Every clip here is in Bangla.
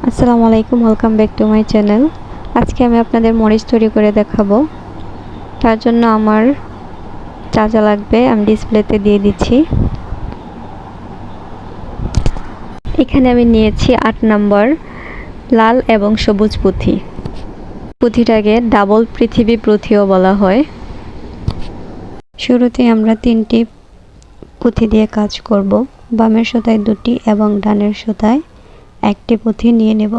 আসসালামু আলাইকুম, welcome back to my channel. আজকে আমি আপনাদের মরিচ তৈরি করে দেখাবো। তার জন্য আমার যা যা লাগবে আমি ডিসপ্লেতে দিয়ে দিচ্ছি। এখানে আমি নিয়েছি 8 নম্বর লাল এবং সবুজ পুঁথি। পুঁথিটাকে ডাবল পৃথিবী পুঁথিও বলা হয়। শুরুতে আমরা 3টি পুঁথি দিয়ে কাজ করব। বামের সুতায় 2টি এবং ডানের সুতায় 1টি পুঁথি নিয়ে নেব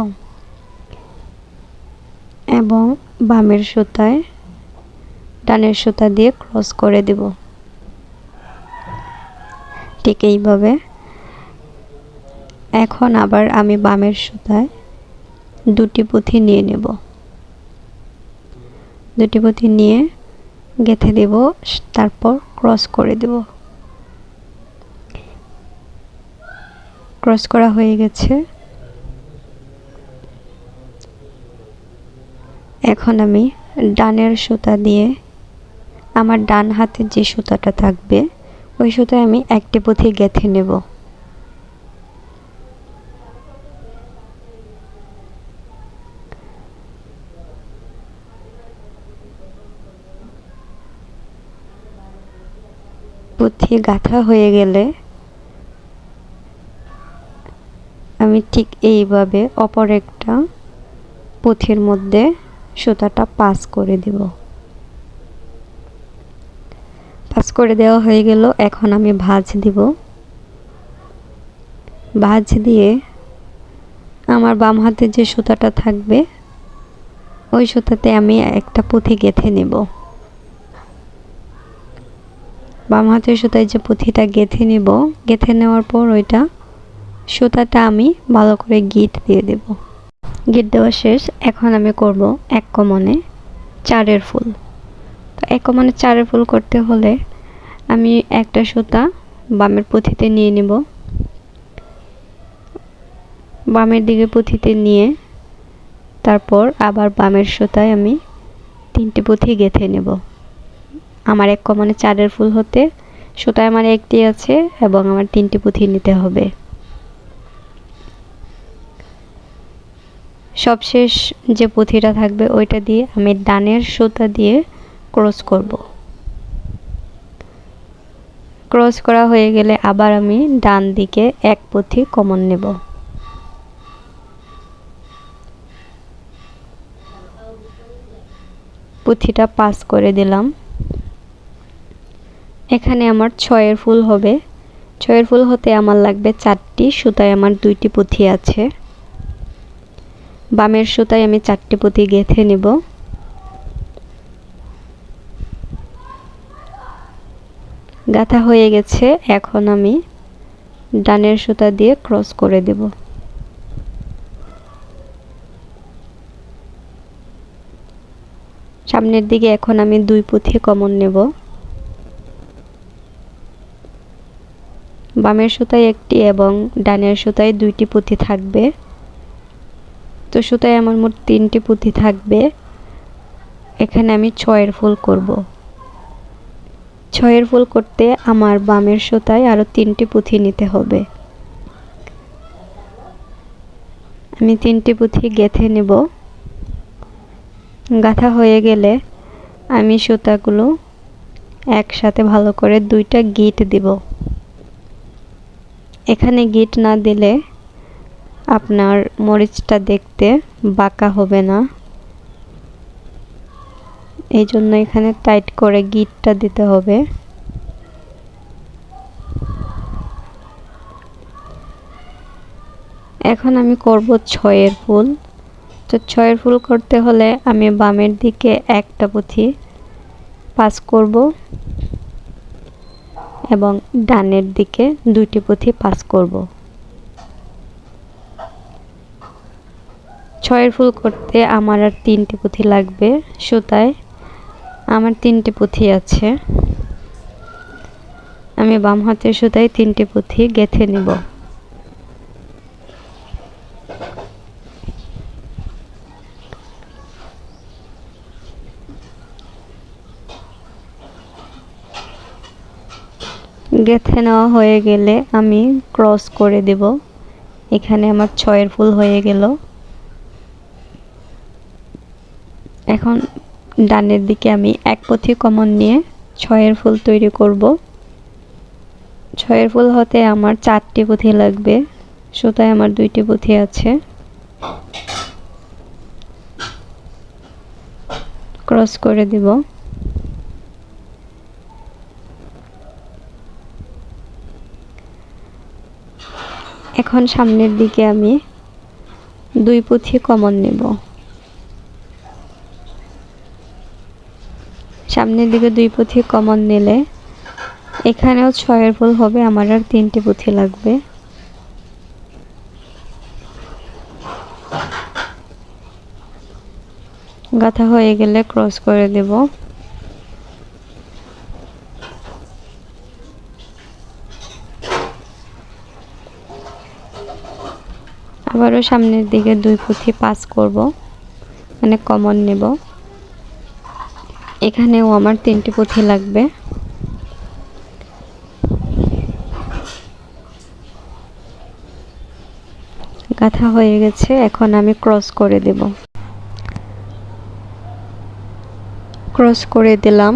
এবং বামের সুতায় ডানের সুতা দিয়ে ক্রস করে দেব। ঠিক এইভাবে। এখন আবার আমি বামের সুতায় 2টি পুঁথি নিয়ে নেব। 2টি পুঁথি নিয়ে গেঁথে দেব, তারপর ক্রস করে দেব। ক্রস করা হয়ে গেছে। এখন আমি ডানের সুতা দিয়ে আমার ডান হাতে যে সুতাটা থাকবে ওই সুতায় আমি 1টি পুঁথি গেঁথে নেব। পুঁথি গাঁথা হয়ে গেলে আমি ঠিক এইভাবে অপর একটা পুঁথির মধ্যে সুতাটা পাস করে দেব। পাস করে দেওয়া হয়ে গেল। এখন আমি ভাঁজ দিব। ভাঁজ দিয়ে আমার বাম হাতে যে সুতাটা থাকবে ওই সুতাতে আমি একটা পুঁথি গেঁথে নেব। বাম হাতের সুতায় যে পুঁথিটা গেঁথে নেব, গেঁথে নেওয়ার পর ওইটা সুতাটা আমি ভালো করে গিট দিয়ে দেব। গিট দেওয়া শেষ। এখন আমি করব 1 কমনে 4-এর ফুল। তো 1 কমনে 4-এর ফুল করতে হলে আমি একটা সুতা বামের পুঁথিতে নিয়ে নেব। বামের দিকে পুঁথিতে নিয়ে তারপর আবার বামের সুতায় আমি 3টি পুঁথি গেঁথে নেব। আমার 1 কমনে 4-এর ফুল হতে সুতায় আমার 1টি আছে এবং আমার 3টি পুঁথি নিতে হবে। সবশেষ যে পুঁথিটা থাকবে ওইটা দিয়ে আমি ডানের সুতা দিয়ে ক্রস করব। ক্রস করা হয়ে গেলে আবার আমি ডান দিকে 1 পুঁথি কমন নেব। পুঁথিটা পাস করে দিলাম। এখানে আমার 6-এর ফুল হবে। 6-এর ফুল হতে আমার লাগবে 4টি, সুতায় আমার 2টি পুঁথি আছে। বামের সুতায় আমি 4টি পুঁথি গেঁথে নেব। গাঁথা হয়ে গেছে। এখন আমি ডানের সুতা দিয়ে ক্রস করে দেব। সামনের দিকে এখন আমি 2 পুঁথি কমন নেব। বামের সুতায় 1টি এবং ডানের সুতায় 2টি পুঁথি থাকবে। তো সুতায় আমার মোট 3টি পুঁথি থাকবে। এখানে আমি 6-এর ফুল করব। 6-এর ফুল করতে আমার বামের সুতায় আরো 3টি পুঁথি নিতে হবে। আমি 3টি পুঁথি গেঁথে নেব। গাঁথা হয়ে গেলে আমি সুতাগুলো একসাথে ভালো করে 2টা গিট দিব। এখানে গিট না দিলে আপনার মরিচটা দেখতে বাঁকা হবে না, এই জন্য এখানে টাইট করে গিটটা দিতে হবে। এখন আমি করব 6-এর ফুল। তো 6-এর ফুল করতে হলে আমি বামের দিকে 1টা পুঁথি পাস করব এবং ডানের দিকে 2টি পুঁথি পাস করব। 6-এর ফুল করতে আমার আর 3টি পুঁথি লাগবে। সুতায় আমার 3টি পুঁথি আছে। আমি বাম হাতের সুতায় 3টি পুঁথি গেঁথে নেব। গেঁথে নেওয়া হয়ে গেলে আমি ক্রস করে দেব। এখানে আমার 6-এর ফুল হয়ে গেল। এখন ডানের দিকে আমি এক পুঁথি কমন নিয়ে 6 ফুল তৈরি করব। 6 ফুল হতে আমার 4টি পুঁথি লাগবে, সুতায় আমার 2টি পুঁথি আছে। ক্রস করে দিব। এখন সামনের দিকে আমি 2 পুঁথি কমন নেব। সামনের দিকে 2 পুঁথি কমন নিলে এখানেও 6 ফুল হবে, আমার আর 3টি পুঁথি লাগবে। গাঁথা হয়ে গেলে ক্রস করে দেব। আবারও সামনের দিকে 2 পুঁথি পাস করব, মানে কমন নেব। এখানেও আমার 3টি পুঁথি লাগবে। গাঁথা হয়ে গেছে, এখন আমি ক্রস করে দেব। ক্রস করে দিলাম।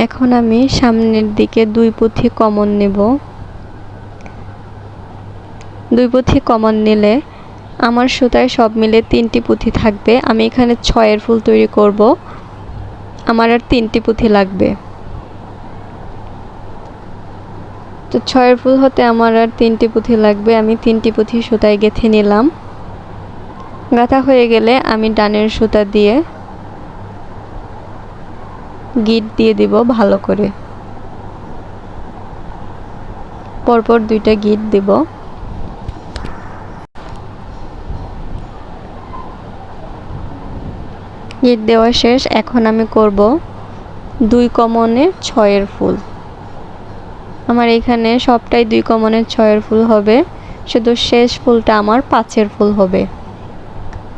এখন আমি সামনের দিকে 2 পুঁথি কমন নেব। 2 পুঁথি কমন নিলে আমার সুতায় সব মিলে 3টি পুঁথি থাকবে। আমি এখানে 6 ফুল তৈরি করব, আমার আর 3টি পুঁথি লাগবে। তো 6 ফুল হতে আমার আর 3টি পুঁথি লাগবে। আমি 3টি পুঁথি সুতায় গেঁথে নিলাম। গাঁথা হয়ে গেলে আমি ডানের সুতা দিয়ে গিট দিয়ে দিব ভালো করে। পরপর 2টা গিট দিব। গিট দেওয়া শেষ। এখন আমি করব 2 কমনে 6 ফুল। আমার এখানে সবটাই 2 কমনে 6 ফুল হবে, শুধু শেষ ফুলটা আমার 5 ফুল হবে।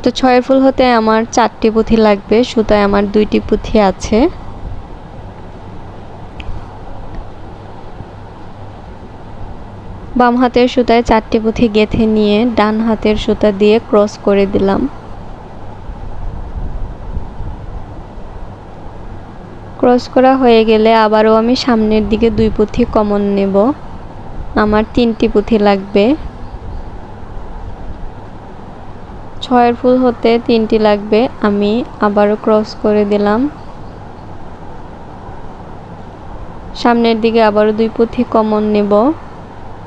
তো 6 ফুল হতে আমার 4টি পুঁথি লাগবে, সুতায় আমার 2টি পুঁথি আছে। বাম হাতের সুতায় 4টি পুঁথি গেঁথে নিয়ে ডান হাতের সুতা দিয়ে ক্রস করে দিলাম। ক্রস করা হয়ে গেলে আবারও আমি সামনের দিকে 2 পুঁথি কমন নেব। আমার 3টি পুঁথি লাগবে। 6 ফুল হতে 3টি লাগবে। আমি আবারও ক্রস করে দিলাম। সামনের দিকে আবারও 2 পুঁথি কমন নেব।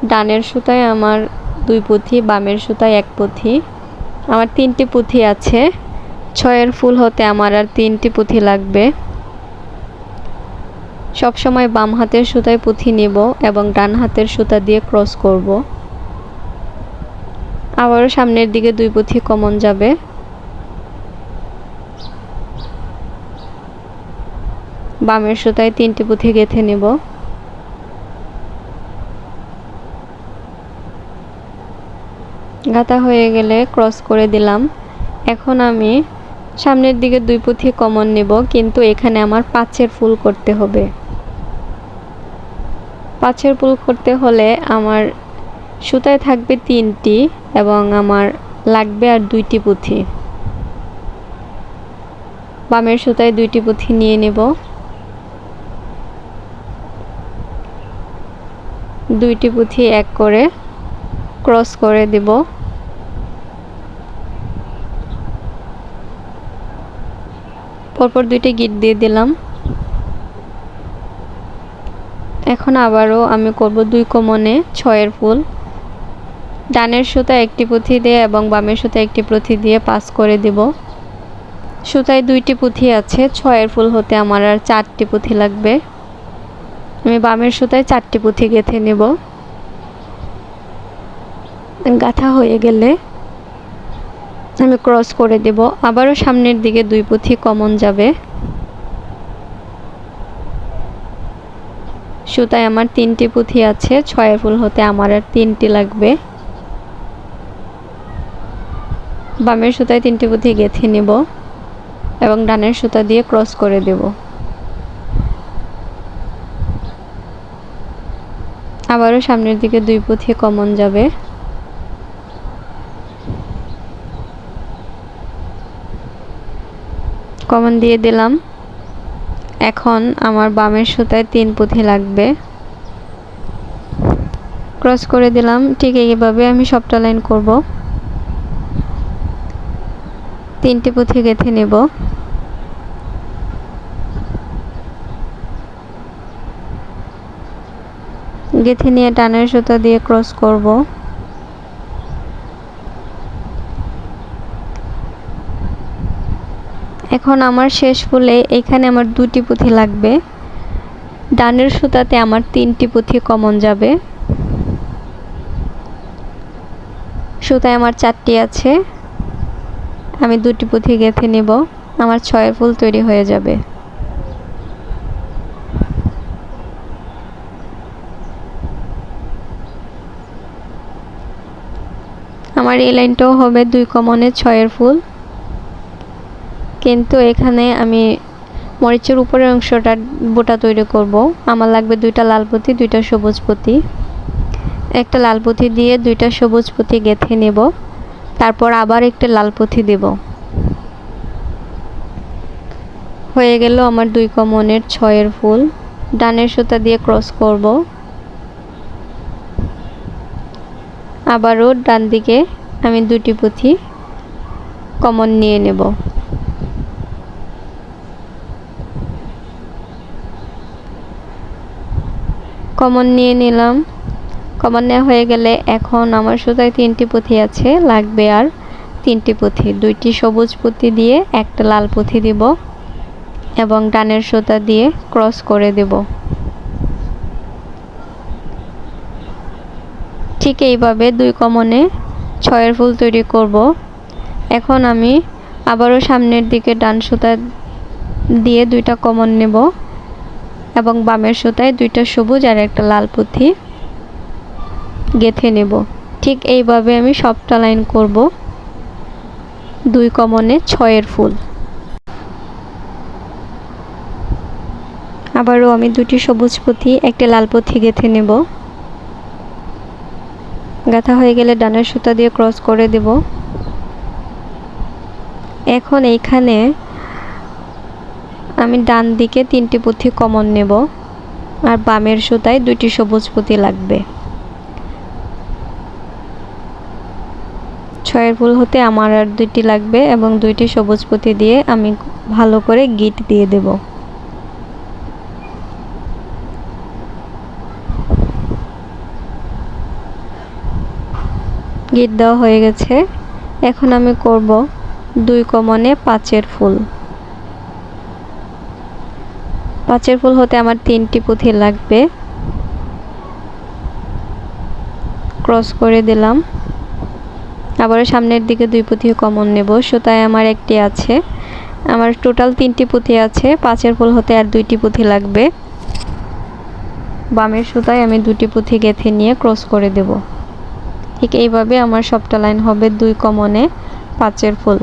ডানের সুতায় আমার 2 পুঁথি, বামের সুতায় 1 পুঁথি। আমার 3টি পুঁথি আছে। 6 ফুল হতে আমার আর 3টি পুঁথি লাগবে। সব সময় বাম হাতের সুতায় পুঁথি নেব এবং ডান হাতের সুতা দিয়ে ক্রস করব। আবারও সামনের দিকে 2 পুঁথি কমন যাবে। বামের সুতায় 3টি পুঁথি গেঁথে নেব। গাঁথা হয়ে গেলে ক্রস করে দিলাম। এখন আমি সামনের দিকে 2 পুঁথি কমন নেব, কিন্তু এখানে আমার 5 ফুল করতে হবে। 5 ফুল করতে হলে আমার সুতায় থাকবে 3টি এবং আমার লাগবে আর 2টি পুঁথি। বামের সুতায় 2টি পুঁথি নিয়ে নেব। 2টি পুঁথি এক করে ক্রস করে দেব। পরপর 2টি গিট দিয়ে দিলাম। এখন আবারও আমি করব 2 কমনে 6 ফুল। ডানের সুতায় 1টি পুঁথি দিয়ে এবং বামের সুতায় 1টি পুঁথি দিয়ে পাস করে দেব। সুতায় 2টি পুঁথি আছে। 6 ফুল হতে আমার আর 4টি পুঁথি লাগবে। আমি বামের সুতায় 4টি পুঁথি গেঁথে নেব। গাঁথা হয়ে গেলে আমি ক্রস করে দেব। আবারও সামনের দিকে 2 পুঁথি কমন যাবে। সুতায় আমার 3টি পুঁথি আছে। 6 ফুল হতে আমার আর 3টি লাগবে। বামের সুতায় 3টি পুঁথি গেঁথে নেব এবং ডানের সুতা দিয়ে ক্রস করে দেব। আবারও সামনের দিকে 2 পুঁথি কমন যাবে। কমন দিয়ে দিলাম। এখন আমার বামের সুতায় 3 পুঁথি লাগবে। ক্রস করে দিলাম। ঠিক এইভাবে আমি সবটা লাইন করব। 3টি পুঁথি গেঁথে নেব। গেঁথে নিয়ে টানের সুতা দিয়ে ক্রস করব। এখন আমার শেষ ফুলে এখানে আমার 2টি পুঁথি লাগবে। ডানের সুতাতে আমার 3টি পুঁথি কমন যাবে। সুতায় আমার 4টি আছে। আমি 2টি পুঁথি গেঁথে নেব। আমার 6 ফুল তৈরি হয়ে যাবে। আমার এই লাইনটাও হবে 2 কমনে 6 ফুল, কিন্তু এখানে আমি মরিচের উপরের অংশটা বুটা তৈরি করব। আমার লাগবে 2টা লাল পুঁথি, 2টা সবুজ পুঁথি। একটা লাল পুঁথি দিয়ে 2টা সবুজ পুঁথি গেঁথে নেব। তারপর আবার একটা লাল পুঁথি দেব। হয়ে গেল আমার 2 কমনের 6 ফুল। ডানের সুতা দিয়ে ক্রস করব। আবারও ডান দিকে আমি 2টি পুঁথি কমন নিয়ে নেব। কমন নিয়ে নিলাম। কমন নেওয়া হয়ে গেলে এখন আমার সুতায় 3টি পুঁথি আছে, লাগবে আর 3টি পুঁথি। 2টি সবুজ পুঁথি দিয়ে একটা লাল পুঁথি দিব এবং ডানের সুতা দিয়ে ক্রস করে দেব। ঠিক এইভাবে 2 কমনে 6 ফুল তৈরি করব। এখন আমি আবারও সামনের দিকে ডান সুতা দিয়ে 2টা কমন নেব এবং বামের সুতায় 2টা সবুজ আর একটা লাল পুঁথি গেঁথে নেব। ঠিক এইভাবে আমি সবটা লাইন করব। 2 কমনে 6 ফুল। আবারও আমি 2টি সবুজ পুঁথি, একটা লাল পুঁথি গেঁথে নেব। গাঁথা হয়ে গেলে ডানের সুতা দিয়ে ক্রস করে দেব। এখন এইখানে আমি ডান দিকে 3টি পুঁথি কমন নেব আর বামের সুতায় 2টি সবুজ পুঁথি লাগবে। 6 ফুল হতে আমার আর 2টি লাগবে এবং 2টি সবুজ পুঁথি দিয়ে আমি ভালো করে গিট দিয়ে দেব। গিট দেওয়া হয়ে গেছে। এখন আমি করব 2 কমনে 5 ফুল। 5 ফুল হতে আমার 3টি পুঁথি লাগবে। ক্রস করে দিলাম। আবারও সামনের দিকে 2 পুঁথি কমন নেব। সুতায় আমার 1টি আছে। আমার টোটাল 3টি পুঁথি আছে। 5 ফুল হতে আর 2টি পুঁথি লাগবে। বামের সুতায় আমি 2টি পুঁথি গেঁথে নিয়ে ক্রস করে দেব। ঠিক এইভাবে আমার সবটা লাইন হবে 2 কমনে 5 ফুল।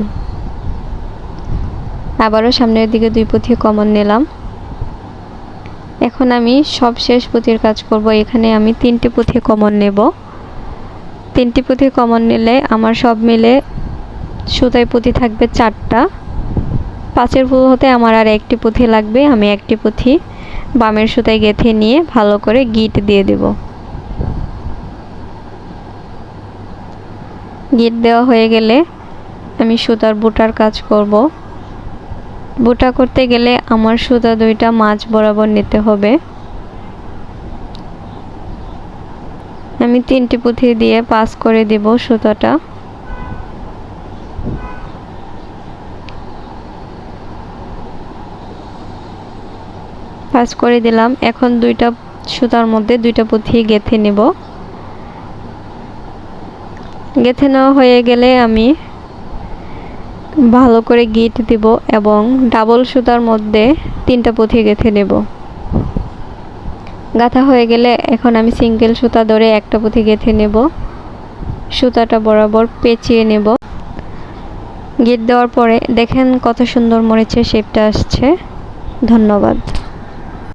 আবারও সামনের দিকে 2 পুঁথি কমন নিলাম। এখন আমি সব শেষ পুঁথির কাজ করব। এখানে আমি 3টি পুঁথি কমন নেব। 3টি পুঁথি কমন নিলে আমার সব মিলে সুতায় পুঁথি থাকবে 4টা। 5 ফুল হতে আমার আর 1টি পুঁথি লাগবে। আমি 1টি পুঁথি বামের সুতায় গেঁথে নিয়ে ভালো করে গিট দিয়ে দেব। গিট দেওয়া হয়ে গেলে আমি সুতার বুটার কাজ করব। বুটা করতে গেলে আমার সুতা 2টা মাঝ বরাবর নিতে হবে। আমি 3টি পুঁথি দিয়ে পাস করে দেব সুতাটা। পাস করে দিলাম। এখন 2টা সুতার মধ্যে 2টা পুঁথি গেঁথে নেব। গেঁথে নেওয়া হয়ে গেলে আমি ভালো করে গিট দিব এবং ডাবল সুতার মধ্যে 3টা পুঁথি গেঁথে নেব। গাঁথা হয়ে গেলে এখন আমি সিঙ্গেল সুতা ধরে একটা পুঁথি গেঁথে নেব। সুতাটা বরাবর পেঁচিয়ে নেব। গিট দেওয়ার পরে দেখেন কত সুন্দর মরিচের শেপটা আসছে। ধন্যবাদ।